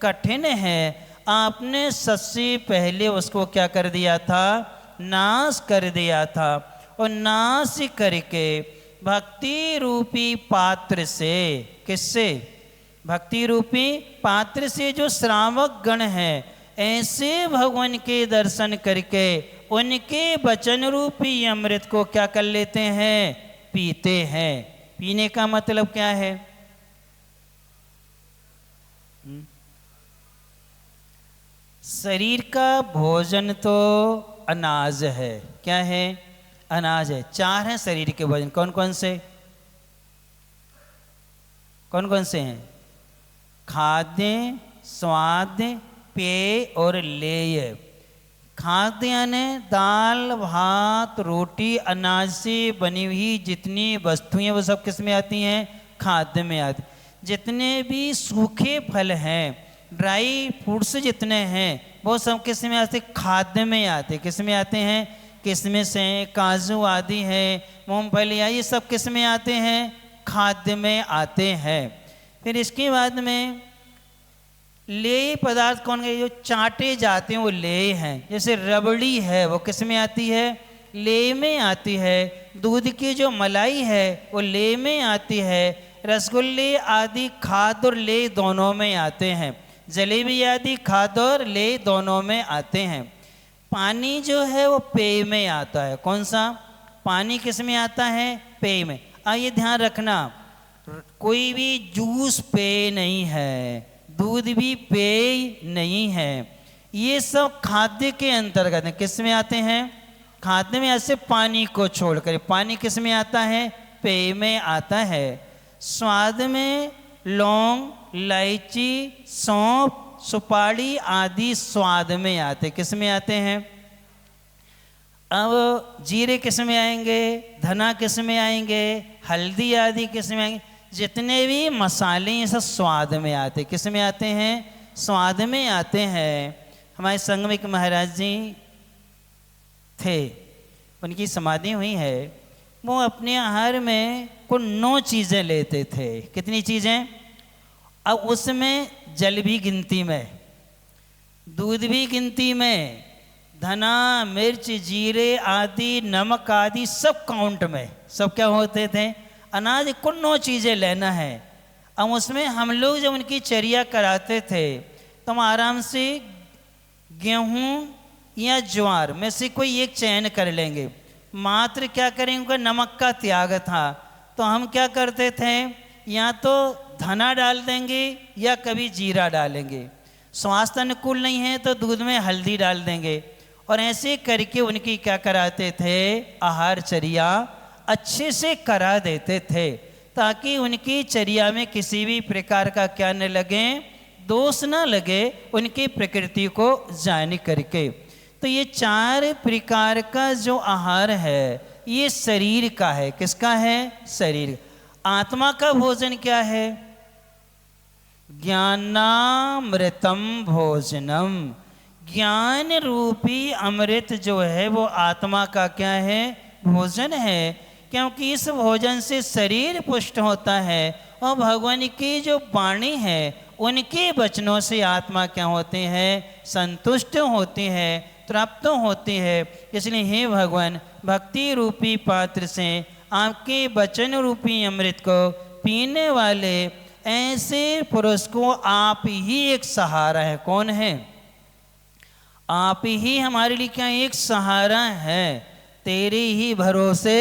कठिन है। आपने सबसे पहले उसको क्या कर दिया था? नाश कर दिया था। और नाश करके भक्ति रूपी पात्र से, किससे? भक्ति रूपी पात्र से जो श्रावक गण हैं, ऐसे भगवान के दर्शन करके उनके वचन रूपी अमृत को क्या कर लेते हैं? पीते हैं। पीने का मतलब क्या है? शरीर का भोजन तो अनाज है। क्या है? अनाज है। चार हैं शरीर के भोजन। कौन कौन से? कौन कौन से हैं? खाद्य, स्वाद्य, पेय और लेय। खाद्य यानी दाल, भात, रोटी, अनाज से बनी हुई जितनी वस्तुएं वो सब किस में आती हैं? खाद्य में आती। जितने भी सूखे फल हैं, ड्राई फ्रूट्स जितने हैं, वो सब किस में आते? खाद्य में आते। किस में आते हैं? किशमिश हैं, काजू आदि हैं, मूंगफली, ये सब किस में आते हैं? खाद्य में आते हैं। फिर इसके बाद में लेय पदार्थ कौन गए? जो चाटे जाते हैं वो लेय हैं। जैसे रबड़ी है वो किस में आती है? लेय में आती है। दूध की जो मलाई है वो लेय में आती है। रसगुल्ले आदि खाद्य और लेय दोनों में आते हैं। जलेबी आदि खाद्य और लेय दोनों में आते हैं। पानी जो है वो पेय में आता है। कौन सा? पानी किस में आता है? पेय में। आइए ध्यान रखना, कोई भी जूस पेय नहीं है, दूध भी पेय नहीं है। ये सब खाद्य के अंतर्गत है। किस में आते हैं? खाद्य में। ऐसे पानी को छोड़कर पानी किस में आता है? पेय में आता है। स्वाद में लौंग, इलायची, सौंफ, सुपारी आदि स्वाद में आते। किस में आते हैं? अब जीरे किस में आएंगे? धना किस में आएंगे? हल्दी आदि किस में आएंगे? जितने भी मसाले ये सब स्वाद में आते। किस में आते हैं? स्वाद में आते हैं। हमारे संग में एक महाराज जी थे, उनकी समाधि हुई है। वो अपने आहार में कुल 9 चीज़ें लेते थे। कितनी चीज़ें? अब उसमें जल भी गिनती में, दूध भी गिनती में, धना, मिर्च, जीरे आदि, नमक आदि सब काउंट में। सब क्या होते थे? अनाज कुल 9 चीज़ें लेना है। अब उसमें हम लोग जब उनकी चर्या कराते थे तो हम आराम से गेहूँ या ज्वार में से कोई एक चयन कर लेंगे। मात्र क्या करेंगे? नमक का त्याग था। तो हम क्या करते थे? या तो धना डाल देंगे या कभी जीरा डालेंगे। स्वास्थ्य अनुकूल नहीं है तो दूध में हल्दी डाल देंगे। और ऐसे करके उनकी क्या कराते थे? आहार चर्या अच्छे से करा देते थे ताकि उनकी चर्या में किसी भी प्रकार का क्या न लगे? दोष न लगे, उनकी प्रकृति को जान करके। तो ये 4 प्रकार का जो आहार है ये शरीर का है। किसका है? शरीर। आत्मा का भोजन क्या है? ज्ञानामृतम भोजनम। ज्ञान रूपी अमृत जो है वो आत्मा का क्या है? भोजन है। क्योंकि इस भोजन से शरीर पुष्ट होता है और भगवान की जो वाणी है उनके वचनों से आत्मा क्या होती है, संतुष्ट होती है, तृप्त होती है। इसलिए हे भगवान, भक्ति रूपी पात्र से आपके वचन रूपी अमृत को पीने वाले ऐसे पुरुष को आप ही एक सहारा है। कौन है? आप ही हमारे लिए क्या एक सहारा है। तेरे ही भरोसे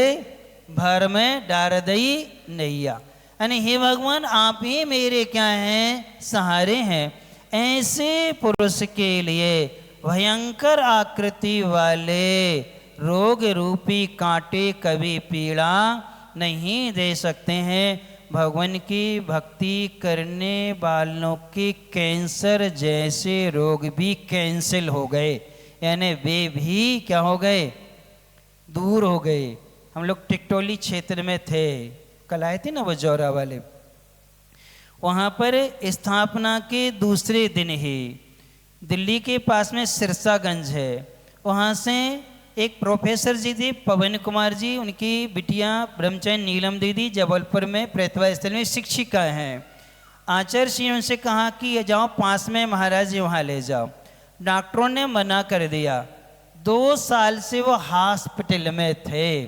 भर में डार दई नैया, यानी हे भगवान आप ही मेरे क्या हैं, सहारे हैं। ऐसे पुरुष के लिए भयंकर आकृति वाले रोग रूपी कांटे कभी पीड़ा नहीं दे सकते हैं। भगवान की भक्ति करने वालों के कैंसर जैसे रोग भी कैंसिल हो गए, यानी वे भी क्या हो गए, दूर हो गए। हम लोग टिकटोली क्षेत्र में थे, कल आए थे ना वो जौरा वाले, वहाँ पर स्थापना के दूसरे दिन ही दिल्ली के पास में सिरसागंज है, वहाँ से एक प्रोफेसर जी थे पवन कुमार जी, उनकी बिटिया ब्रह्मचर्य नीलम दीदी जबलपुर में प्रतिभा स्थल में शिक्षिका हैं। आचार्य श्री उनसे कहा कि जाओ पास में महाराज जी वहाँ ले जाओ। डॉक्टरों ने मना कर दिया। 2 साल से वो हॉस्पिटल में थे।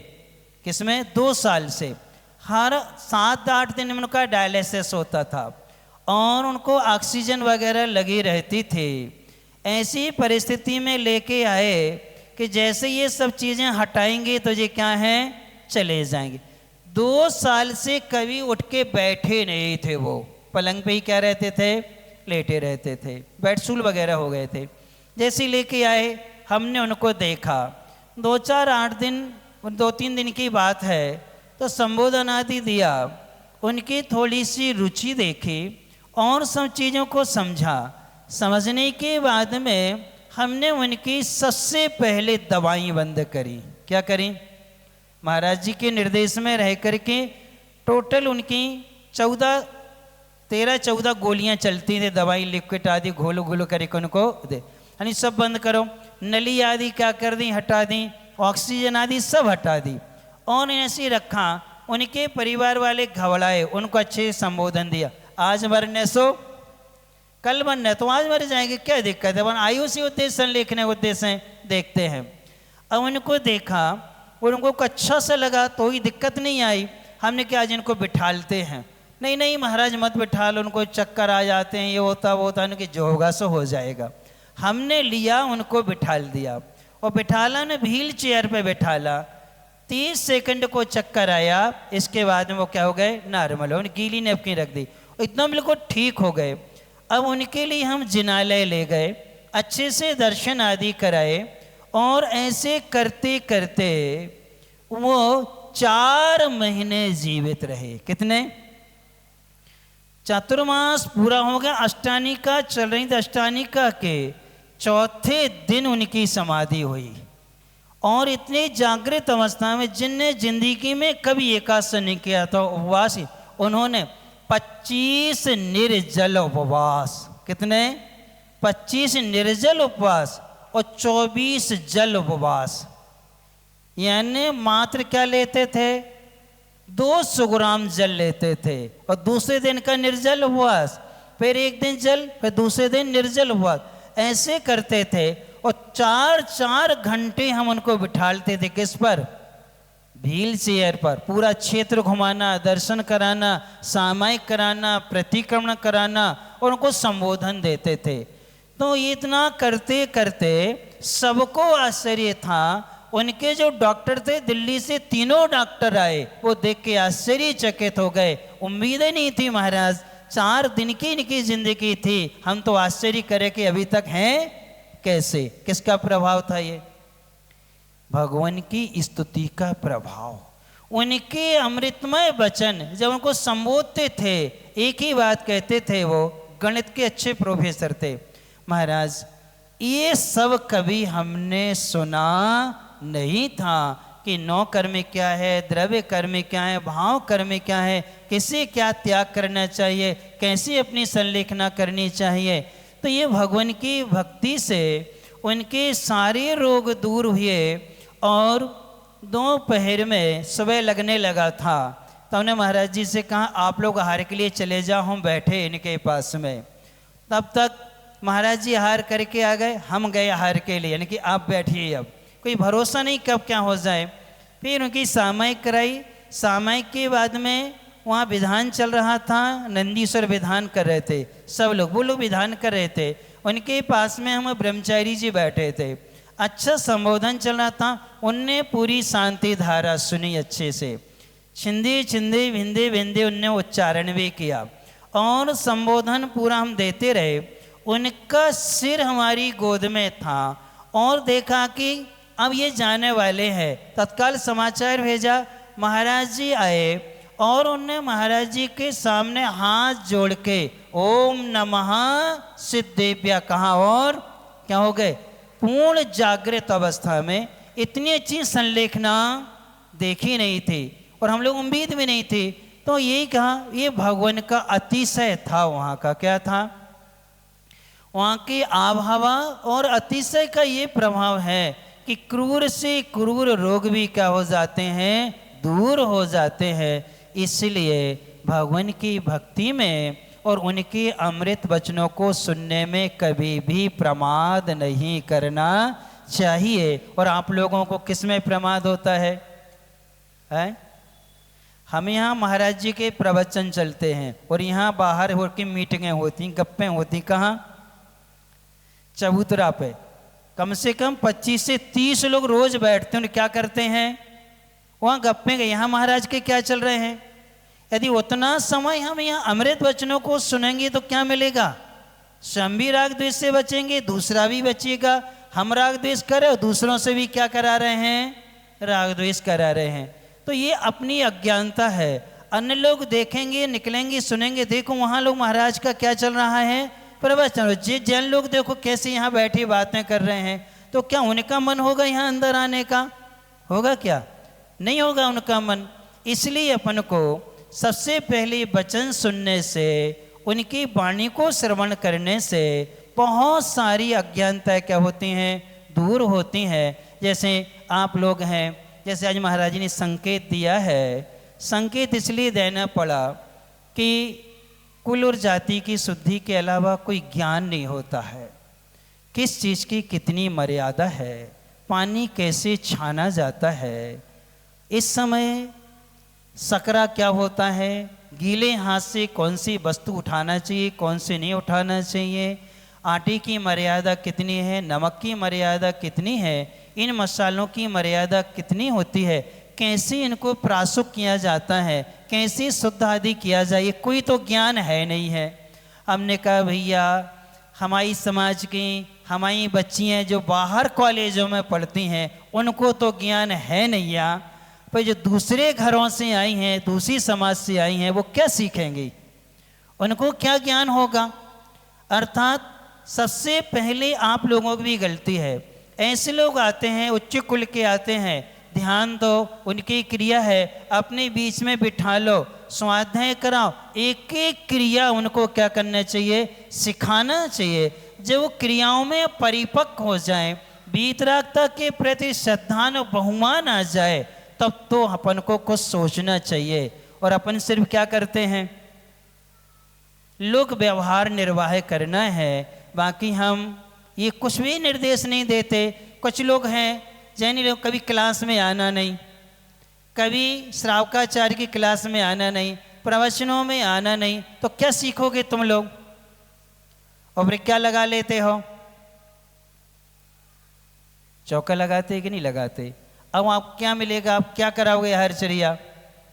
किसमें? 2 साल से। हर 7-8 दिन में उनका डायलिसिस होता था और उनको ऑक्सीजन वगैरह लगी रहती थी। ऐसी परिस्थिति में लेके आए कि जैसे ये सब चीज़ें हटाएंगे तो ये क्या हैं, चले जाएंगे। 2 साल से कभी उठ के बैठे नहीं थे, वो पलंग पे ही क्या रहते थे, लेटे रहते थे, बेड स्टूल वगैरह हो गए थे। जैसे लेके आए हमने उनको देखा, 2-4-8 दिन 2-3 दिन की बात है, तो संबोधन आदि दिया, उनकी थोड़ी सी रुचि देखी और सब चीज़ों को समझा। समझने के बाद में हमने उनकी सबसे पहले दवाई बंद करी। क्या करी? महाराज जी के निर्देश में रह करके टोटल उनकी 13-14 गोलियां चलती थी, दवाई लिक्विड आदि घोलो घोलो करके उनको दे, यानी सब बंद करो। नली आदि क्या कर दी, हटा दी, ऑक्सीजन आदि सब हटा दी और ऐसे रखा। उनके परिवार वाले घबराए, उनको अच्छे संबोधन दिया, आज मरने सो कल मरने, तो आज मर जाएंगे, क्या दिक्कत है, आयु से उद्देश्य लिखने उद्देश्य देखते हैं। अब उनको देखा, उनको अच्छा सा लगा तो ही दिक्कत नहीं आई। हमने क्या आज इनको बिठालते हैं, नहीं नहीं महाराज मत बिठा लो, उनको चक्कर आ जाते हैं, ये होता वो होता, उनकी जो होगा सो हो जाएगा। हमने लिया, उनको बिठाल दिया और बिठाला ने व्हील चेयर पे बिठाला। 30 सेकंड को चक्कर आया, इसके बाद में वो क्या हो गए, नॉर्मल हो, गीली नेपकिन रख दी, इतना बिल्कुल ठीक हो गए। अब उनके लिए हम जिनालय ले गए, अच्छे से दर्शन आदि कराए और ऐसे करते करते वो 4 महीने जीवित रहे। कितने? चातुर्मास पूरा हो गया, अष्टानिका चल रही थी, अष्टानिका के 4थे दिन उनकी समाधि हुई। और इतनी जागृत अवस्था में, जिनने जिंदगी में कभी एकादश नहीं किया था उपवास, उन्होंने 25 निर्जल उपवास, कितने? 25 निर्जल उपवास और 24 जल उपवास, यानी मात्र क्या लेते थे, 200 ग्राम जल लेते थे और दूसरे दिन का निर्जल उपवास, फिर एक दिन जल, फिर दूसरे दिन निर्जल उपवास, ऐसे करते थे। और 4-4 घंटे हम उनको बिठालते थे, किस पर? व्हील चेयर पर। पूरा क्षेत्र घुमाना, दर्शन कराना, सामायिक कराना, प्रतिक्रमण कराना और उनको संबोधन देते थे। तो इतना करते करते सबको आश्चर्य था। उनके जो डॉक्टर थे दिल्ली से, 3 डॉक्टर आए, वो देख के आश्चर्यचकित हो गए। उम्मीद ही नहीं थी महाराज, 4 दिन की इनकी जिंदगी थी, हम तो आश्चर्य करे कि अभी तक हैं कैसे। किसका प्रभाव था ये? भगवान की स्तुति का प्रभाव। उनके अमृतमय वचन जब उनको संबोधते थे, एक ही बात कहते थे, वो गणित के अच्छे प्रोफेसर थे, महाराज ये सब कभी हमने सुना नहीं था कि नौ कर्म क्या है, द्रव्य कर्म क्या है, भाव कर्म क्या है, किसे क्या त्याग करना चाहिए, कैसे अपनी संलेखना करनी चाहिए। तो ये भगवान की भक्ति से उनके सारे रोग दूर हुए और दोपहर में सुबह लगने लगा था, तो हमने महाराज जी से कहा आप लोग आहार के लिए चले जाओ, हम बैठे इनके पास में। तब तक महाराज जी आहार करके आ गए, हम गए आहार के लिए, यानी कि आप बैठिए, अब कोई भरोसा नहीं कब क्या हो जाए। फिर उनकी सामायिक कराई, सामायिक के बाद में वहाँ विधान चल रहा था, नंदीश्वर विधान कर रहे थे, सब लोग वो लोग विधान कर रहे थे, उनके पास में हम ब्रह्मचारी जी बैठे थे। अच्छा संबोधन चल रहा था, उनने पूरी शांति धारा सुनी अच्छे से, छिंदे छिंदे भिंदे भिंदे उनने उच्चारण भी किया और संबोधन पूरा हम देते रहे। उनका सिर हमारी गोद में था और देखा कि अब ये जाने वाले हैं, तत्काल समाचार भेजा, महाराज जी आए और उनने महाराज जी के सामने हाथ जोड़ के ओम नमः सिद्धेभ्य कहा और क्या हो गए, पूर्ण जागृत अवस्था में। इतनी अच्छी संलेखना देखी नहीं थी और हम लोग उम्मीद भी नहीं थी। तो यही कहा ये भगवान का अतिशय था, वहाँ का क्या था, वहाँ की आबहवा और अतिशय का ये प्रभाव है कि क्रूर से क्रूर रोग भी क्या हो जाते हैं, दूर हो जाते हैं। इसलिए भगवान की भक्ति में और उनके अमृत वचनों को सुनने में कभी भी प्रमाद नहीं करना चाहिए। और आप लोगों को किस में प्रमाद होता है? हम यहाँ महाराज जी के प्रवचन चलते हैं और यहाँ बाहर होकर मीटिंगें होती, गप्पें होती, कहाँ, चबूतरा पे कम से कम 25 से 30 लोग रोज बैठते हैं। क्या करते हैं? वहाँ गप्पे गए। यहाँ महाराज के क्या चल रहे हैं? यदि उतना समय हम यहाँ अमृत वचनों को सुनेंगे तो क्या मिलेगा? स्वयं भी राग द्वेष से बचेंगे, दूसरा भी बचेगा। हम राग द्वेष कर रहे और दूसरों से भी क्या करा रहे हैं? राग द्वेष करा रहे हैं। तो ये अपनी अज्ञानता है। अन्य लोग देखेंगे, निकलेंगे, सुनेंगे, देखो वहाँ लोग महाराज का क्या चल रहा है, प्रवचन। जे जैन लोग देखो कैसे यहाँ बैठे बातें कर रहे हैं, तो क्या उनका मन होगा यहाँ अंदर आने का? होगा क्या? नहीं होगा उनका मन। इसलिए अपन को सबसे पहले वचन सुनने से, उनकी वाणी को श्रवण करने से बहुत सारी अज्ञानताएं क्या होती हैं, दूर होती हैं। जैसे आप लोग हैं, जैसे आज महाराज जी ने संकेत दिया है, संकेत इसलिए देना पड़ा कि कुल और जाति की शुद्धि के अलावा कोई ज्ञान नहीं होता है। किस चीज़ की कितनी मर्यादा है, पानी कैसे छाना जाता है, इस समय सकरा क्या होता है, गीले हाथ से कौन सी वस्तु उठाना चाहिए, कौन से नहीं उठाना चाहिए, आटे की मर्यादा कितनी है, नमक की मर्यादा कितनी है, इन मसालों की मर्यादा कितनी होती है, कैसे इनको प्रासुक किया जाता है, कैसे शुद्ध आदि किया जाए, कोई तो ज्ञान है नहीं है। हमने कहा भैया हमारी समाज की हमारी बच्चियाँ जो बाहर कॉलेजों में पढ़ती हैं उनको तो ज्ञान है नहीं या, पर जो दूसरे घरों से आई हैं, दूसरी समाज से आई हैं, वो क्या सीखेंगी, उनको क्या ज्ञान होगा? अर्थात सबसे पहले आप लोगों की भी गलती है। ऐसे लोग आते हैं, उच्च कुल के आते हैं, ध्यान दो, उनकी क्रिया है, अपने बीच में बिठा लो, स्वाध्याय कराओ, एक एक क्रिया उनको क्या करना चाहिए, सिखाना चाहिए। जब वो क्रियाओं में परिपक्व हो जाए, वीतरागता के प्रति श्रद्धा और बहुमान आ जाए, तब तो अपन को कुछ सोचना चाहिए। और अपन सिर्फ क्या करते हैं, लोक व्यवहार निर्वाह करना है, बाकी हम ये कुछ भी निर्देश नहीं देते। कुछ लोग हैं जैनी लोग, कभी क्लास में आना नहीं, कभी श्रावकाचार्य की क्लास में आना नहीं, प्रवचनों में आना नहीं, तो क्या सीखोगे तुम लोग? और फिर क्या लगा लेते हो? चौका लगाते कि नहीं लगाते? अब आप क्या मिलेगा, आप क्या कराओगे हर चर्या?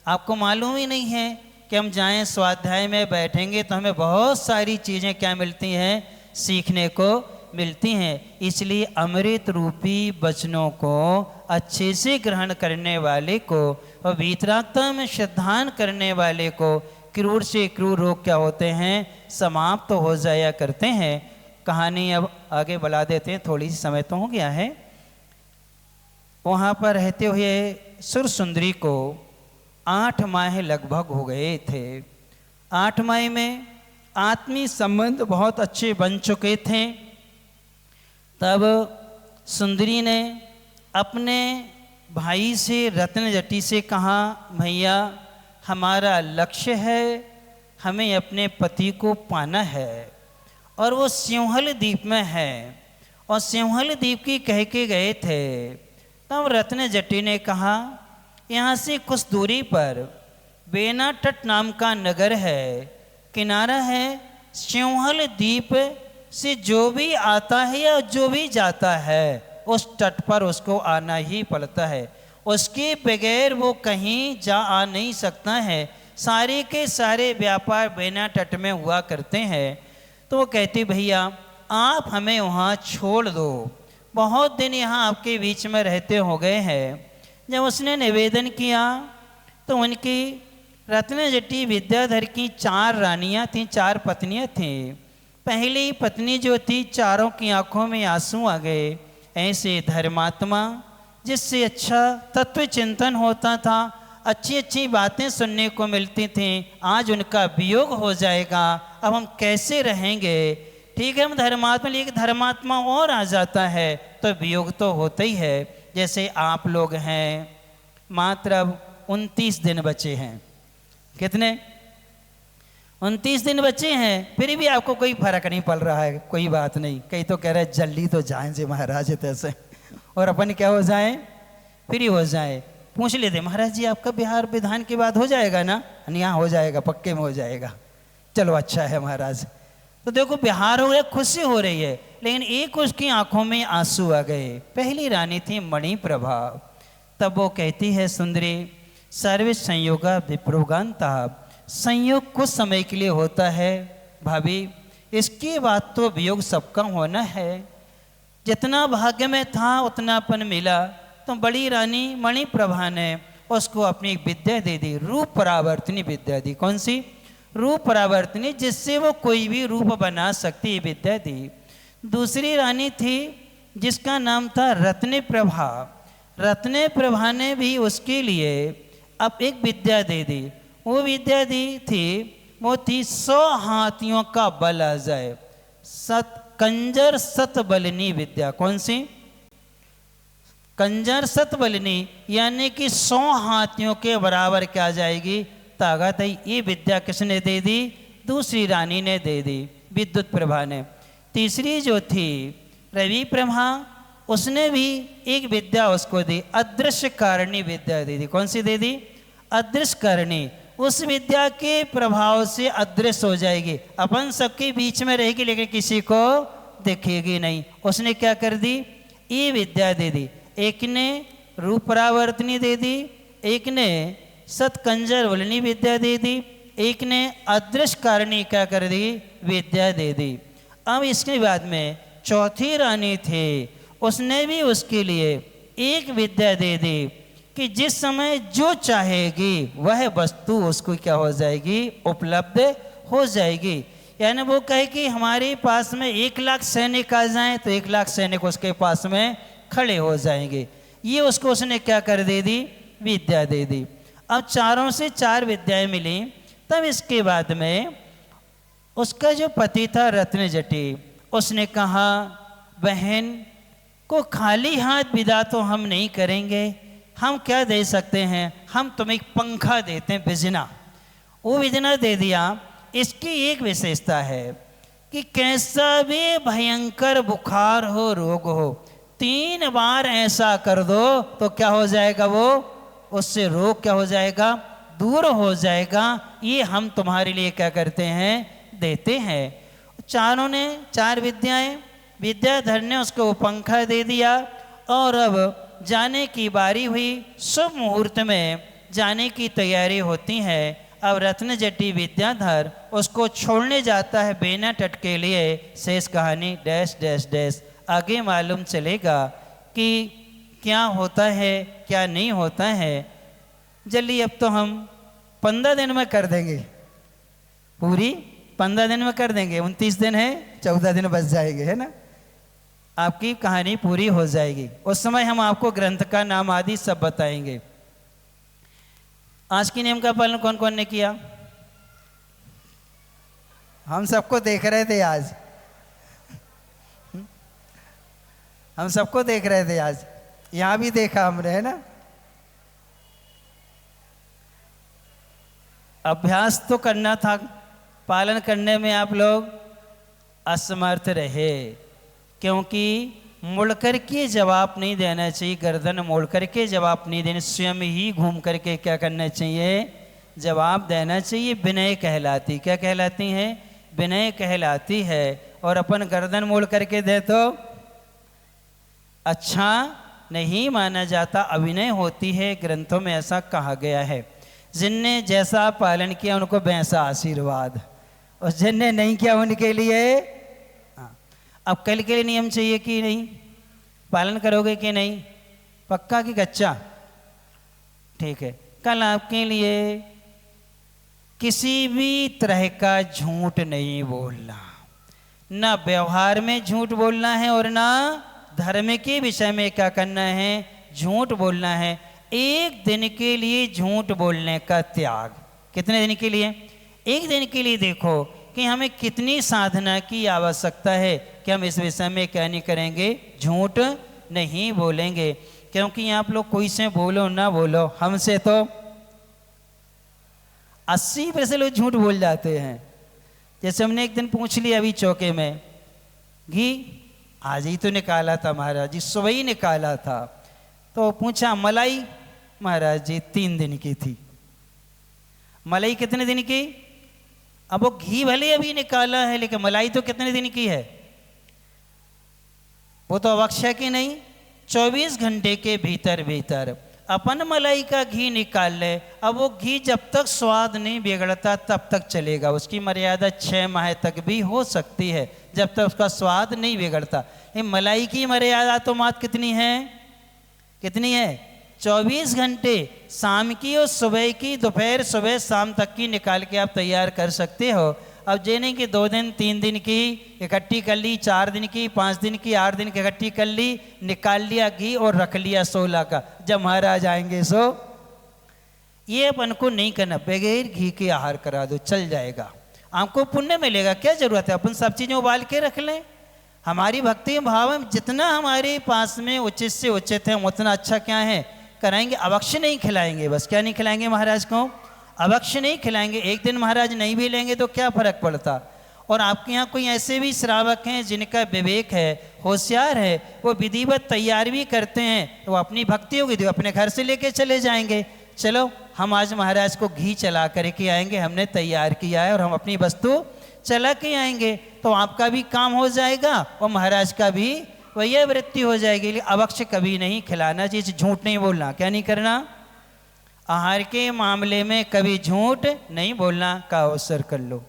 आपको मालूम ही नहीं है कि हम जाएं स्वाध्याय में बैठेंगे तो हमें बहुत सारी चीज़ें क्या मिलती हैं, सीखने को मिलती हैं। इसलिए अमृत रूपी वचनों को अच्छे से ग्रहण करने वाले को और वीतरागता में श्रद्धान करने वाले को क्रूर से क्रूर रोग क्या होते हैं, समाप्त तो हो जाया करते हैं। कहानी अब आगे बढ़ा देते हैं, थोड़ी सी समय तो हो गया है। वहाँ पर रहते हुए सुर सुंदरी को 8 माह लगभग हो गए थे। 8 माह में आत्मीय संबंध बहुत अच्छे बन चुके थे। तब सुंदरी ने अपने भाई से रत्न जटी से कहा, भैया हमारा लक्ष्य है, हमें अपने पति को पाना है और वो सिंहल द्वीप में है। और सिंहल द्वीप की कह के गए थे। तब रत्न जटी ने कहा, यहाँ से कुछ दूरी पर बेना तट नाम का नगर है, किनारा है। सिंहल द्वीप से जो भी आता है या जो भी जाता है उस तट पर उसको आना ही पड़ता है, उसके बगैर वो कहीं जा आ नहीं सकता है। सारे के सारे व्यापार बेना तट में हुआ करते हैं। तो वो कहती, भैया आप हमें वहाँ छोड़ दो, बहुत दिन यहाँ आपके बीच में रहते हो गए हैं। जब उसने निवेदन किया तो उनकी रत्न जटी विद्याधर की 4 रानियाँ थीं, 4 पत्नियाँ थीं। पहली पत्नी जो थी, चारों की आंखों में आंसू आ गए। ऐसे धर्मात्मा जिससे अच्छा तत्व चिंतन होता था, अच्छी अच्छी बातें सुनने को मिलती थीं, आज उनका वियोग हो जाएगा, अब हम कैसे रहेंगे। ठीक है, हम धर्मात्मा, लेकिन धर्मात्मा और आ जाता है तो वियोग तो होता ही है। जैसे आप लोग हैं, मात्र अब 29 दिन बचे हैं। कितने? 29 दिन बचे हैं, फिर भी आपको कोई फर्क नहीं पड़ रहा है। कोई बात नहीं, कई तो कह रहे हैं जल्दी तो जाएं जी महाराज तैसे, और अपन क्या हो जाए, फ्री हो जाए। पूछ लेते, महाराज जी आपका बिहार विधान के बाद हो जाएगा ना? यहाँ हो जाएगा, पक्के में हो जाएगा। चलो अच्छा है महाराज। तो देखो बिहार हो गया, खुशी हो रही है, लेकिन एक उसकी आंखों में आंसू आ गए। पहली रानी थी मणिप्रभा। तब वो कहती है, सुंदरी सर्व संयोगा विप्रोगांता, संयोग कुछ समय के लिए होता है भाभी, इसके बाद तो वियोग सबका होना है। जितना भाग्य में था उतनापन मिला। तो बड़ी रानी मणिप्रभा ने उसको अपनी विद्या दे दी, रूप परावर्तनी विद्या दी। कौन सी? रूप परावर्तनी, जिससे वो कोई भी रूप बना सकती विद्या दी। दूसरी रानी थी जिसका नाम था रत्न प्रभा। रत्न प्रभा ने भी उसके लिए अब एक विद्या दे दी। वो विद्या दी थी, वो थी 100 हाथियों का बल आ जाए, कंजर सत बलनी विद्या। कौन सी? कंजर सत बलनी, यानी कि 100 हाथियों के बराबर क्या जाएगी ताकत है। ये विद्या किसने दे दी? दूसरी रानी ने दे दी, विद्युत प्रभा ने। तीसरी जो थी रवि प्रभा, उसने भी एक विद्या उसको दी, अदृश्य कारिणी विद्या दे दी। कौन सी दे दी? अदृश्य कारिणी। उस विद्या के प्रभाव से अदृश्य हो जाएगी, अपन सबके बीच में रहेगी लेकिन किसी को दिखेगी नहीं। उसने क्या कर दी? ये विद्या दे दी। एक ने रूप परावर्तनी दे दी, एक ने सतकंजर वलनी विद्या दे दी, एक ने अदृश्य कारिणी क्या कर दी? विद्या दे दी। अब इसके बाद में चौथी रानी थी, उसने भी उसके लिए एक विद्या दे दी कि जिस समय जो चाहेगी वह वस्तु उसको क्या हो जाएगी? उपलब्ध हो जाएगी। यानी वो कहे कि हमारे पास में 1 लाख सैनिक आ जाएं तो 1 लाख सैनिक उसके पास में खड़े हो जाएंगे। ये उसको उसने क्या कर दे दी? विद्या दे दी। अब चारों से 4 विद्याएं मिली। तब इसके बाद में उसका जो पति था रत्न जटी, उसने कहा, बहन को खाली हाथ विदा तो हम नहीं करेंगे, हम क्या दे सकते हैं, हम तुम्हें एक पंखा देते हैं, बिजना। वो बिजना दे दिया। इसकी एक विशेषता है कि कैसा भी भयंकर बुखार हो, रोग हो, 3 बार ऐसा कर दो तो क्या हो जाएगा? वो उससे रोग क्या हो जाएगा? दूर हो जाएगा। ये हम तुम्हारे लिए क्या करते हैं? देते हैं। चारों ने 4 विद्याएं, विद्याधर ने उसको पंखा दे दिया। और अब जाने की बारी हुई। शुभ मुहूर्त में जाने की तैयारी होती है। अब रत्न जटी विद्याधर उसको छोड़ने जाता है बेना तट के लिए। शेष कहानी डैश डैश डैश आगे मालूम चलेगा कि क्या होता है क्या नहीं होता है। जल्दी अब तो हम 15 दिन में कर देंगे, पूरी 15 दिन में कर देंगे। 29 दिन है, 14 दिन बच जाएंगे, है ना? आपकी कहानी पूरी हो जाएगी। उस समय हम आपको ग्रंथ का नाम आदि सब बताएंगे। आज की नियम का पालन कौन कौन ने किया? हम सबको देख रहे थे आज, हम सबको देख रहे थे आज, यहाँ भी देखा हमने, है ना? अभ्यास तो करना था, पालन करने में आप लोग असमर्थ रहे, क्योंकि मुड़ कर के जवाब नहीं देना चाहिए, गर्दन मोड़ करके जवाब नहीं देना, स्वयं ही घूम करके क्या करना चाहिए, जवाब देना चाहिए। विनय कहलाती, क्या कहलाती है, विनय कहलाती है। और अपन गर्दन मोड़ करके दे तो अच्छा नहीं माना जाता, अभिनय होती है, ग्रंथों में ऐसा कहा गया है। जिनने जैसा पालन किया उनको वैसा आशीर्वाद, और जिनने नहीं किया उनके लिए अब कल के लिए नियम चाहिए कि नहीं, पालन करोगे कि नहीं, पक्का कि कच्चा, ठीक है। कल आपके लिए किसी भी तरह का झूठ नहीं बोलना, ना व्यवहार में झूठ बोलना है और ना धर्म के विषय में क्या करना है, झूठ बोलना है। एक दिन के लिए झूठ बोलने का त्याग, कितने दिन के लिए, एक दिन के लिए देखो कि हमें कितनी साधना की आवश्यकता है कि हम इस विषय में क्या नहीं करेंगे, झूठ नहीं बोलेंगे। क्योंकि आप लोग कोई से बोलो ना बोलो, हमसे तो 80% लोग झूठ बोल जाते हैं। जैसे हमने एक दिन पूछ लिया अभी चौके में, घी आज ही तो निकाला था महाराज जी, सुबह ही निकाला था, तो पूछा मलाई, महाराज जी 3 दिन की थी। मलाई कितने दिन की, अब वो घी भले अभी निकाला है लेकिन मलाई तो कितने दिन की है, वो तो अवक्ष है कि नहीं, 24 घंटे के भीतर भीतर अपन मलाई का घी निकाल ले। अब वो घी जब तक स्वाद नहीं बिगड़ता तब तक चलेगा, उसकी मर्यादा 6 माह तक भी हो सकती है, जब तक उसका स्वाद नहीं बिगड़ता। ये मलाई की मर्यादा तो मात्र कितनी है, कितनी है, 24 घंटे, शाम की और सुबह की, दोपहर सुबह शाम तक की निकाल के आप तैयार कर सकते हो। अब ये नहीं कि 2 दिन 3 दिन की इकट्ठी कर ली, 4 दिन की, 5 दिन की, 8 दिन की इकट्ठी कर ली, निकाल लिया घी और रख लिया 16 का, जब महाराज आएंगे सो। ये अपन को नहीं करना, बगैर घी के आहार करा दो, चल जाएगा, आपको पुण्य मिलेगा, क्या जरूरत है अपन सब चीज़ें उबाल के रख लें। हमारी भक्ति भाव में जितना हमारे पास में उचित से उचित है उतना अच्छा क्या है कराएंगे। अवक्ष नहीं खिलाएंगे, बस क्या नहीं खिलाएंगे महाराज को, अवक्ष नहीं खिलाएंगे। एक दिन महाराज नहीं भी लेंगे तो क्या फर्क पड़ता। और आपके यहाँ कोई ऐसे भी श्रावक हैं जिनका विवेक है, होशियार है, वो विधिवत तैयार भी करते हैं, तो वो अपनी भक्ति होगी तो अपने घर से लेके चले जाएंगे, चलो हम आज महाराज को घी चला करके आएंगे, हमने तैयार किया है और हम अपनी वस्तु चला के आएंगे, तो आपका भी काम हो जाएगा और महाराज का भी वही वृत्ति हो जाएगी। अवक्ष कभी नहीं खिलाना चाहिए, झूठ नहीं बोलना, क्या नहीं करना, आहार के मामले में कभी झूठ नहीं बोलना का अवसर कर लो।